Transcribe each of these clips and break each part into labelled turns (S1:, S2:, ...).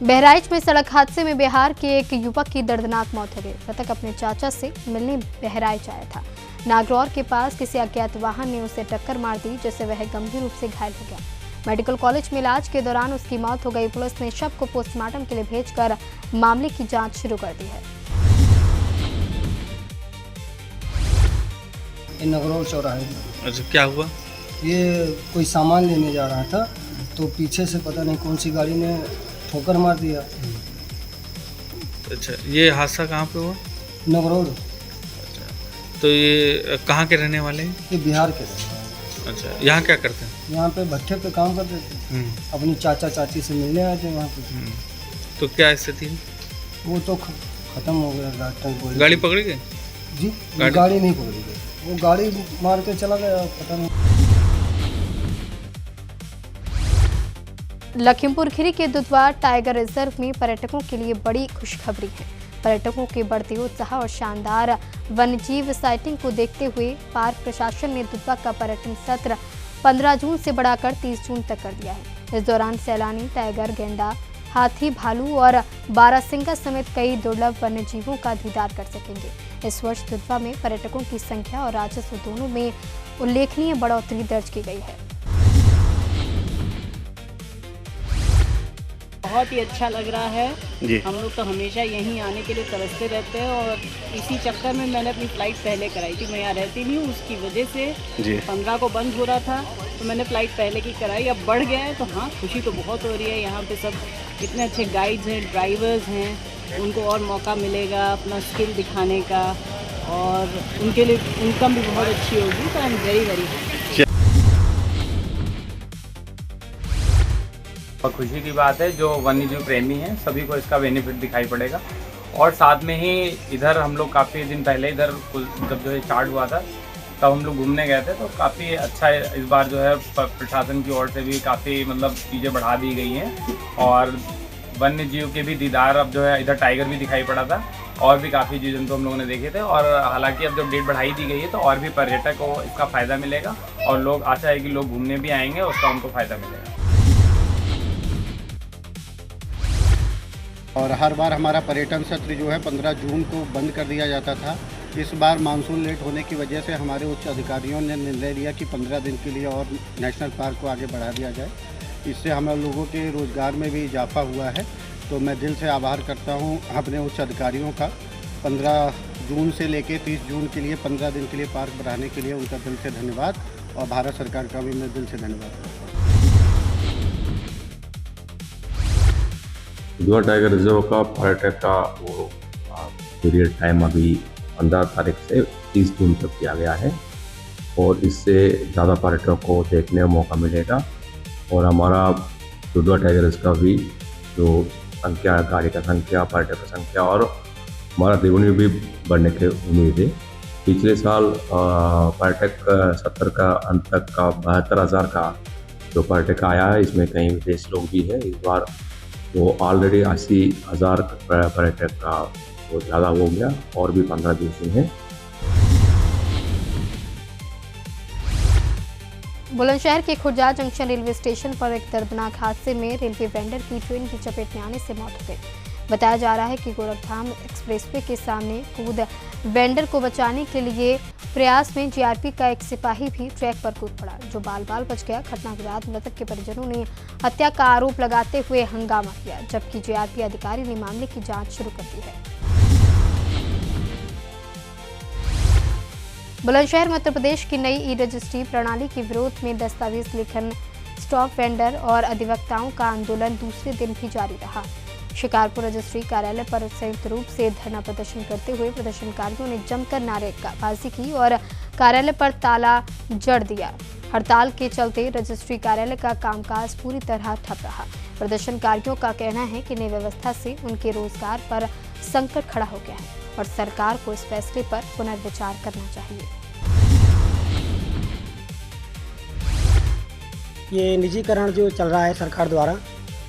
S1: बहराइच में सड़क हादसे में बिहार के एक युवक की दर्दनाक मौत हो गई। मृतक अपने चाचा से मिलने बहराइच आया था। नागरौर के पास किसी अज्ञात वाहन ने उसे टक्कर मार दी, जिससे वह गंभीर रूप से घायल हो गया। मेडिकल कॉलेज में इलाज के दौरान उसकी मौत हो गई। पुलिस ने शव को पोस्टमार्टम के लिए भेजकर मामले की जांच शुरू कर दी है।
S2: नागरौर चौराहे।
S3: अच्छा, क्या हुआ?
S2: ये कोई सामान लेने जा रहा था, तो पीछे से पता नहीं कौन सी गाड़ी ने ठोकर मार दिया।
S3: अच्छा, ये हादसा कहाँ पे हुआ?
S2: नागरौर।
S3: अच्छा, तो ये कहाँ के रहने वाले हैं?
S2: ये बिहार के रहने वाले।
S3: अच्छा, यहाँ क्या करते हैं?
S2: यहाँ पे भट्ठे पे काम करते थे। अपनी चाचा चाची से मिलने आए थे वहाँ पे।
S3: तो क्या स्थिति है?
S2: वो तो खत्म हो गया। डॉक्टर
S3: गाड़ी पकड़ी गई?
S2: जी, गाड़ी नहीं पकड़ी गई। वो गाड़ी मार के चला गया, पता नहीं।
S1: लखीमपुर खीरी के दुधवा टाइगर रिजर्व में पर्यटकों के लिए बड़ी खुशखबरी है। पर्यटकों के बढ़ते उत्साह और शानदार वन्यजीव साइटिंग को देखते हुए पार्क प्रशासन ने दुधवा का पर्यटन सत्र 15 जून से बढ़ाकर 30 जून तक कर दिया है। इस दौरान सैलानी टाइगर, गेंडा, हाथी, भालू और बारहसिंगा समेत कई दुर्लभ वन्यजीवों का दीदार कर सकेंगे। इस वर्ष दुधवा में पर्यटकों की संख्या और राजस्व दोनों में उल्लेखनीय बढ़ोतरी दर्ज की गई है।
S4: बहुत ही अच्छा लग रहा है जी। हम लोग तो हमेशा यहीं आने के लिए तरसते रहते हैं और इसी चक्कर में मैंने अपनी फ़्लाइट पहले कराई थी। मैं यहाँ रहती नहीं हूँ, उसकी वजह से 15 को बंद हो रहा था, तो मैंने फ़्लाइट पहले की कराई। अब बढ़ गया है तो हाँ, खुशी तो बहुत हो रही है। यहाँ पे सब इतने अच्छे गाइड्स हैं, ड्राइवर्स हैं, उनको और मौका मिलेगा अपना स्किल दिखाने का और उनके लिए इनकम भी बहुत अच्छी होगी। तो I am very very happy.
S5: और खुशी की बात है, जो वन्यजीव प्रेमी हैं सभी को इसका बेनिफिट दिखाई पड़ेगा। और साथ में ही इधर हम लोग काफ़ी दिन पहले इधर जब जो है स्टार्ट हुआ था तब हम लोग घूमने गए थे, तो काफ़ी अच्छा इस बार जो है प्रशासन की ओर से भी काफ़ी मतलब चीज़ें बढ़ा दी गई हैं और वन्यजीव के भी दीदार अब जो है इधर टाइगर भी दिखाई पड़ा था और भी काफ़ी जीव जंतु हम लोगों ने देखे थे। और हालांकि अब जब डेट बढ़ाई दी गई है तो और भी पर्यटक को इसका फ़ायदा मिलेगा और लोग आशा है कि लोग घूमने भी आएंगे, उसका उनको फ़ायदा मिलेगा।
S6: और हर बार हमारा पर्यटन सत्र जो है 15 जून को बंद कर दिया जाता था। इस बार मानसून लेट होने की वजह से हमारे उच्च अधिकारियों ने निर्णय लिया कि 15 दिन के लिए और नेशनल पार्क को आगे बढ़ा दिया जाए। इससे हम लोगों के रोज़गार में भी इजाफा हुआ है। तो मैं दिल से आभार करता हूं अपने उच्च अधिकारियों का। 15 जून से लेकर 30 जून के लिए 15 दिन के लिए पार्क बढ़ाने के लिए उनका दिल से धन्यवाद और भारत सरकार का भी मैं दिल से धन्यवाद करता हूँ।
S7: दुधवा टाइगर रिजर्व का पर्यटक का वो पीरियड टाइम अभी 15 तारीख से 30 जून तक किया गया है और इससे ज़्यादा पर्यटकों को देखने का मौका मिलेगा और हमारा दुधवा टाइगर रिजर्व का भी जो संख्या, गाड़ी का संख्या, पर्यटक की संख्या और हमारा रेवेन्यू भी बढ़ने की उम्मीद है। पिछले साल पर्यटक 70 का अंत तक का 72,000 का जो पर्यटक आया है, इसमें कई विदेश लोग भी हैं। इस बार वो ऑलरेडी 80,000 पर्यटक का वो ज़्यादा हो गया और भी 15 दिन है।
S1: बुलंदशहर के खुर्जा जंक्शन रेलवे स्टेशन पर एक दर्दनाक हादसे में रेलवे वेंडर की ट्रेन की चपेट में आने से मौत हो गई। बताया जा रहा है कि गोरखधाम एक्सप्रेसवे के सामने कूद वेंडर को बचाने के लिए प्रयास में जीआरपी का एक सिपाही भी ट्रैक पर कूद पड़ा, जो बाल बाल बच गया। घटना के बाद मृतक के परिजनों ने हत्या का आरोप लगाते हुए हंगामा किया, जबकि जीआरपी अधिकारी ने मामले की जांच शुरू कर दी है। बुलंदशहर में उत्तर प्रदेश की नई ई रजिस्ट्री प्रणाली के विरोध में दस्तावेज लेखन, स्टॉप वेंडर और अधिवक्ताओं का आंदोलन दूसरे दिन भी जारी रहा। शिकारपुर रजिस्ट्री कार्यालय पर संयुक्त रूप से धरना प्रदर्शन करते हुए प्रदर्शनकारियों ने जमकर नारेबाजी की और कार्यालय पर ताला जड़ दिया। हड़ताल के चलते रजिस्ट्री कार्यालय का कामकाज पूरी तरह ठप रहा। प्रदर्शनकारियों का कहना है कि नई व्यवस्था से उनके रोजगार पर संकट खड़ा हो गया है और सरकार को इस फैसले पर पुनर्विचार करना चाहिए।
S8: ये निजीकरण जो चल रहा है सरकार द्वारा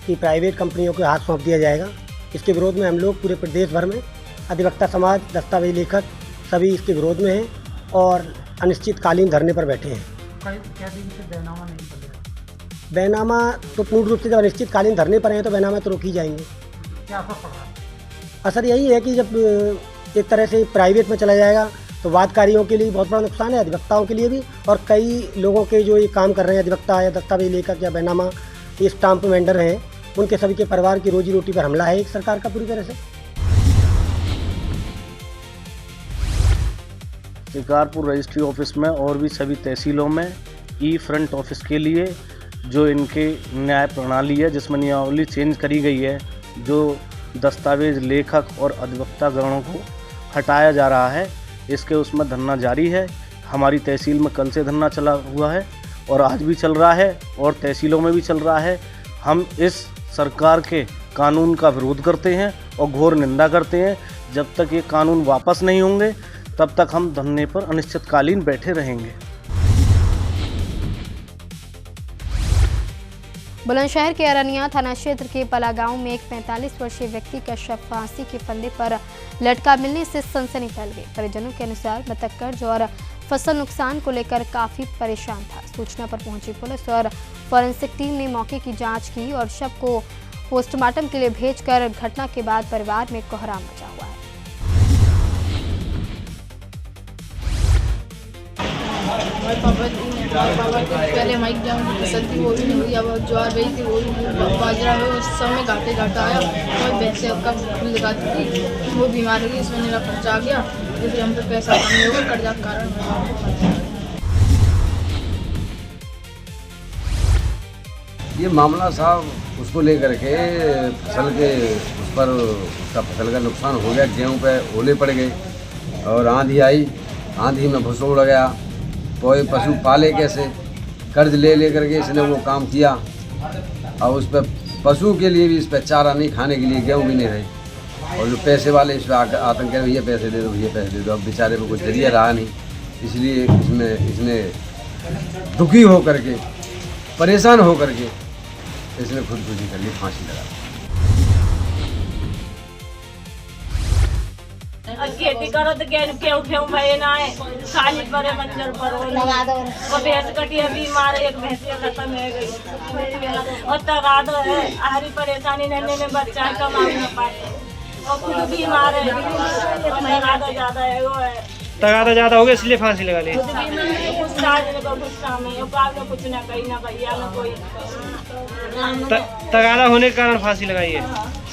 S8: कि प्राइवेट कंपनियों के हाथ सौंप दिया जाएगा, इसके विरोध में हम लोग पूरे प्रदेश भर में अधिवक्ता समाज, दस्तावेज लेखक सभी इसके विरोध में हैं और अनिश्चितकालीन धरने पर बैठे हैं।
S9: क्या दिन से बैनामा नहीं चल रहा?
S8: बैनामा तो पूर्ण रूप से जब अनिश्चितकालीन धरने पर हैं तो बैनामा तो रोक ही जाएंगे।
S9: क्या असर पड़ रहा है?
S8: असर यही है कि जब एक तरह से प्राइवेट में चला जाएगा तो वादकारियों के लिए बहुत बड़ा नुकसान है, अधिवक्ताओं के लिए भी, और कई लोगों के जो ये काम कर रहे हैं अधिवक्ता या दस्तावेज लेखक या बैनामा ये स्टाम्प वेंडर हैं, उनके सभी के परिवार की रोजी रोटी पर हमला है एक सरकार का पूरी तरह से।
S10: शिकारपुर रजिस्ट्री ऑफिस में और भी सभी तहसीलों में ई फ्रंट ऑफिस के लिए जो इनके न्याय प्रणाली है जिसमें नियमावली चेंज करी गई है, जो दस्तावेज लेखक और अधिवक्ता गणों को हटाया जा रहा है, इसके उसमें धरना जारी है। हमारी तहसील में कल से धरना चला हुआ है और आज भी चल रहा है और तहसीलों में भी चल रहा है। हम इस सरकार के कानून का विरोध करते हैं और घोर निंदा करते हैं। जब तक ये कानून वापस नहीं होंगे तब तक हम धरने पर अनिश्चितकालीन बैठे रहेंगे।
S1: बुलंदशहर के अरनिया थाना क्षेत्र के पला गांव में एक 45 वर्षीय व्यक्ति का शव फांसी के फंदे पर लटका मिलने से सनसनी फैल गई। परिजनों के अनुसार मृतक कर्ज और फसल नुकसान को लेकर काफी परेशान था। सूचना पर पहुंची पुलिस और फॉरेंसिक टीम ने मौके की जांच की और शव को पोस्टमार्टम के लिए भेजकर घटना के बाद परिवार में कोहराम मचा हुआ है।
S11: हमारे पापा पहले हमारी गेहूँ की फसल थी वो भी नहीं हुई, अब ज्वार रही थी वो भी बाजरा है, उस समय घाटा आया और भैंसे का फूल लगाती थी वो बीमार हो गई, इसमें मेरा खर्चा आ गया, इसलिए हम पे पैसा कम नहीं होगा, कर्जा के कारण।
S12: ये मामला साहब उसको लेकर के फसल के उस पर उसका फसल का नुकसान हो गया, गेहूँ पे ओले पड़ गए और आंधी आई, आंधी में भसोड़ गया, पशु पाले कैसे, कर्ज ले करके इसने वो काम किया और उस पर पशु के लिए भी इस पर चारा नहीं, खाने के लिए गेहूँ भी नहीं रहे और जो पैसे वाले इस पर आतंक है भैया पैसे दे दो भैया पैसे दे दो, अब बेचारे को कुछ जरिया रहा नहीं, इसलिए इसने दुखी हो करके परेशान हो करके इसने खुदकुशी कर ली, फांसी लगा।
S13: खेती करो तो गेहूँ भये ना है, खाली परे मंजर पर वो भैंस कटिया बीमार है, एक भैंस खत्म है गई और तगादो है, हरी परेशानी नन्हे में बच्चा है, कमा न पाते और खुद बीमार है, तगादो ज्यादा है, वो है
S9: तगादा ज्यादा हो गया इसलिए फांसी लगा ली।
S13: कुछ ना कहीं ना भैया ना कोई
S9: तगादा होने के कारण फांसी लगाई है।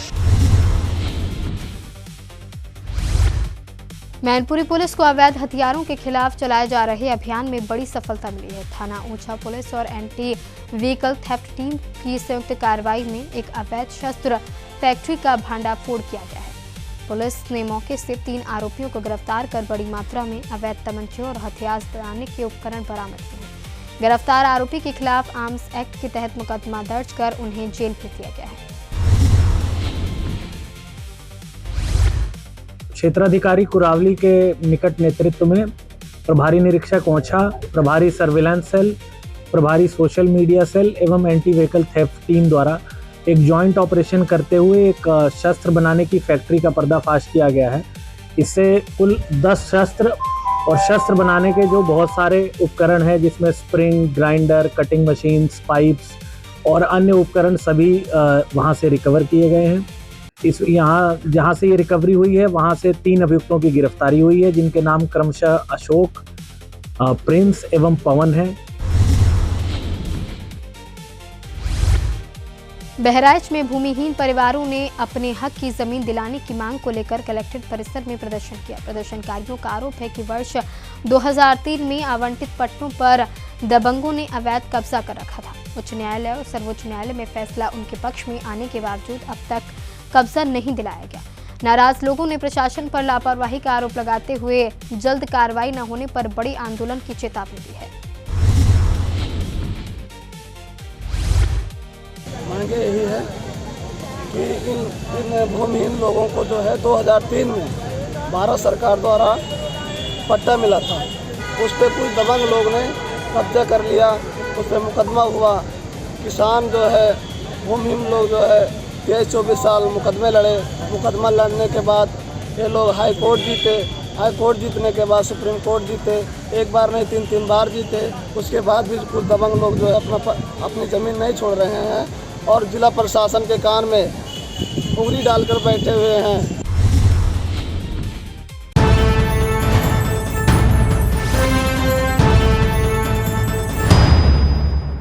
S1: मैनपुरी पुलिस को अवैध हथियारों के खिलाफ चलाए जा रहे अभियान में बड़ी सफलता मिली है। थाना ऊंचा पुलिस और एंटी व्हीकल थेफ्ट टीम की संयुक्त कार्रवाई में एक अवैध शस्त्र फैक्ट्री का भांडाफोड़ किया गया है। पुलिस ने मौके से 3 आरोपियों को गिरफ्तार कर बड़ी मात्रा में अवैध तमंचे और हथियार बनाने के उपकरण बरामद किए हैं। गिरफ्तार आरोपी के खिलाफ आर्म्स एक्ट के तहत मुकदमा दर्ज कर उन्हें जेल भेज दिया गया है।
S14: क्षेत्राधिकारी कुरावली के निकट नेतृत्व में प्रभारी निरीक्षक ओछा, प्रभारी सर्विलांस सेल, प्रभारी सोशल मीडिया सेल एवं एंटी व्हीकल थेफ्ट टीम द्वारा एक जॉइंट ऑपरेशन करते हुए एक शस्त्र बनाने की फैक्ट्री का पर्दाफाश किया गया है। इससे कुल 10 शस्त्र और शस्त्र बनाने के जो बहुत सारे उपकरण हैं जिसमें spring, grinder, cutting machines, pipes और अन्य उपकरण सभी वहां से रिकवर किए गए हैं। जहां से ये रिकवरी हुई है वहां से 3 अभियुक्तों की गिरफ्तारी हुई है जिनके नाम क्रमशः अशोक, प्रिंस एवं पवन है।
S1: बहराइच में भूमिहीन परिवारों ने अपने हक की जमीन दिलाने की मांग को लेकर कलेक्ट्रेट परिसर में प्रदर्शन किया। प्रदर्शनकारियों का आरोप है कि वर्ष 2003 में आवंटित पट्टों पर दबंगों ने अवैध कब्जा कर रखा था। उच्च न्यायालय और सर्वोच्च न्यायालय में फैसला उनके पक्ष में आने के बावजूद अब तक कब्जा नहीं दिलाया गया। नाराज लोगों ने प्रशासन पर लापरवाही का आरोप लगाते हुए जल्द कार्रवाई न होने पर बड़ी आंदोलन की चेतावनी दी है।
S15: मांगे यही है कि इन भूमिहीन लोगों को जो है 2003 में भारत सरकार द्वारा पट्टा मिला था, उस पर कुछ दबंग लोग ने कब्जा कर लिया, उस पर मुकदमा हुआ। किसान जो है, भूमिहीन लोग जो है 23-24 साल मुकदमे लड़े। मुकदमा लड़ने के बाद ये लोग हाई कोर्ट जीते, हाई कोर्ट जीतने के बाद सुप्रीम कोर्ट जीते, एक बार नहीं 3 बार जीते, उसके बाद भी कुछ दबंग लोग जो है अपनी ज़मीन नहीं छोड़ रहे हैं और जिला प्रशासन के कान में उंगली डालकर बैठे हुए हैं।